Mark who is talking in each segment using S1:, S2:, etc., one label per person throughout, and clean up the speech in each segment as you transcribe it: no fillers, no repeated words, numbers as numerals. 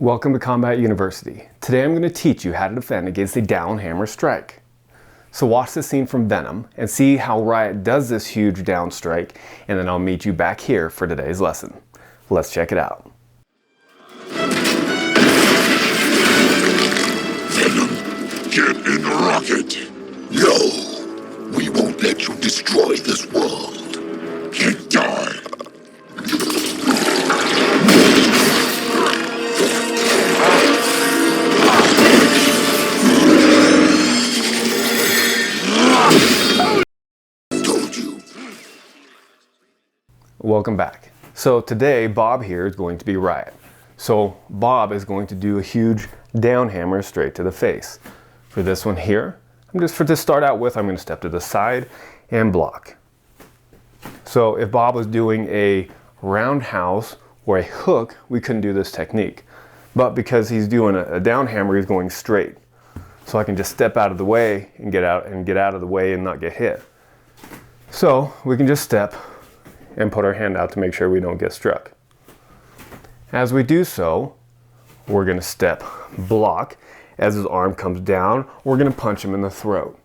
S1: Welcome to Combat University. Today I'm going to teach you how to defend against a down hammer strike. So watch the scene from Venom and see how Riot does this huge down strike, and then I'll meet you back here for today's lesson. Let's check it out.
S2: Venom, get in the rocket. No, we won't let you destroy this world. Can't die.
S1: Welcome back. So today Bob here is going to be Riot. So Bob is going to do a huge down hammer straight to the face. For this one here, to start out with, I'm going to step to the side and block. So if Bob was doing a roundhouse or a hook, we couldn't do this technique. But because he's doing a down hammer, he's going straight. So I can just step out of the way and get out of the way and not get hit. So we can just step and put our hand out to make sure we don't get struck. As we do so, we're going to step block. As his arm comes down, we're going to punch him in the throat.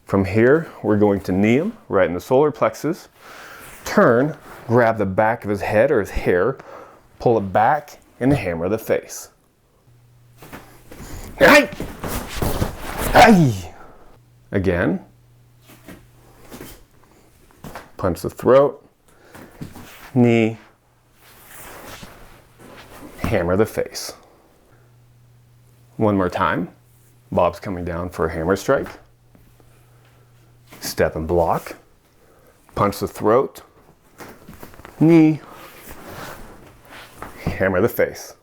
S1: From here, we're going to knee him right in the solar plexus, turn, grab the back of his head or his hair, pull it back, and hammer the face. Aye! Aye! Again. Punch the throat, knee, hammer the face. One more time. Bob's coming down for a hammer strike. Step and block. Punch the throat, knee, hammer the face.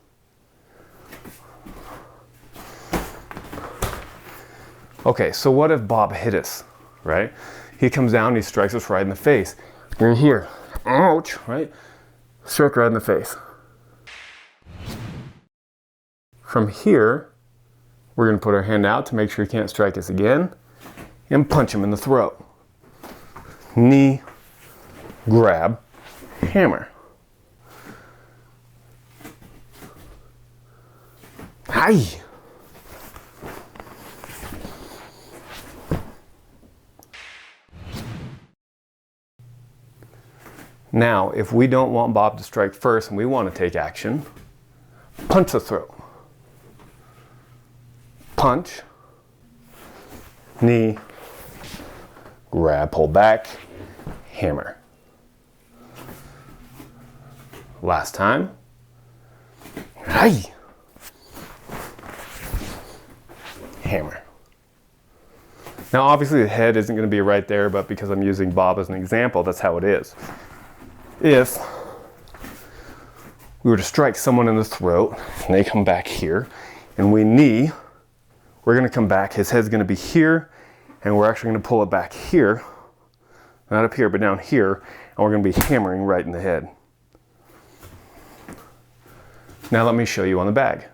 S1: Okay, so what if Bob hit us, right? He comes down and he strikes us right in the face. You're here. Ouch, right? Struck right in the face. From here, we're going to put our hand out to make sure he can't strike us again and punch him in the throat. Knee, grab, hammer. Aye! Now, if we don't want Bob to strike first and we want to take action, punch the throat. Punch, knee, grab, pull back, hammer. Last time. Aye. Hammer. Now obviously the head isn't going to be right there, but because I'm using Bob as an example, that's how it is. If we were to strike someone in the throat and they come back here and we knee, we're going to come back, his head's going to be here, and we're actually going to pull it back here, not up here but down here, and we're going to be hammering right in the head. Now let me show you on the bag.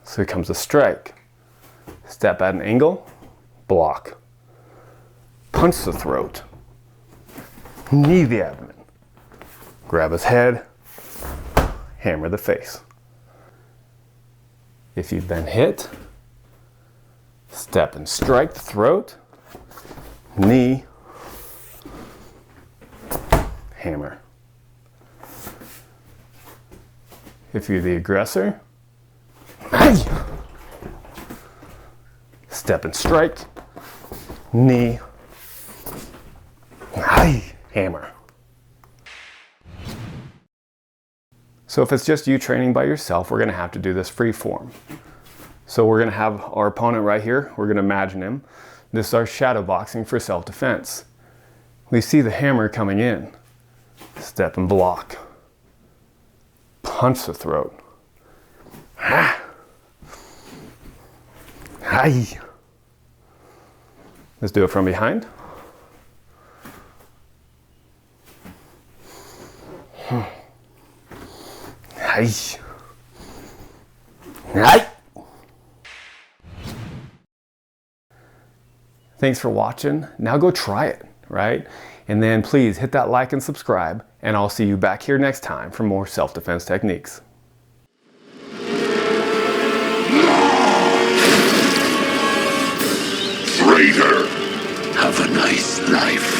S1: So here comes the strike. Step at an angle, block. Punch the throat. Knee the abdomen. Grab his head, hammer the face. If you've been hit, step and strike the throat, knee, hammer. If you're the aggressor, aye! Step and strike, knee, aye, hammer. So if it's just you training by yourself, we're going to have to do this free form. So we're going to have our opponent right here. We're going to imagine him. This is our shadow boxing for self-defense. We see the hammer coming in. Step and block. Punch the throat. Ah. Aye. Let's do it from behind. Aye. Aye. Thanks for watching. Now go try it. right? And then please hit that like and subscribe, and I'll see you back here next time for more self-defense techniques.
S2: Traitor, have a nice life.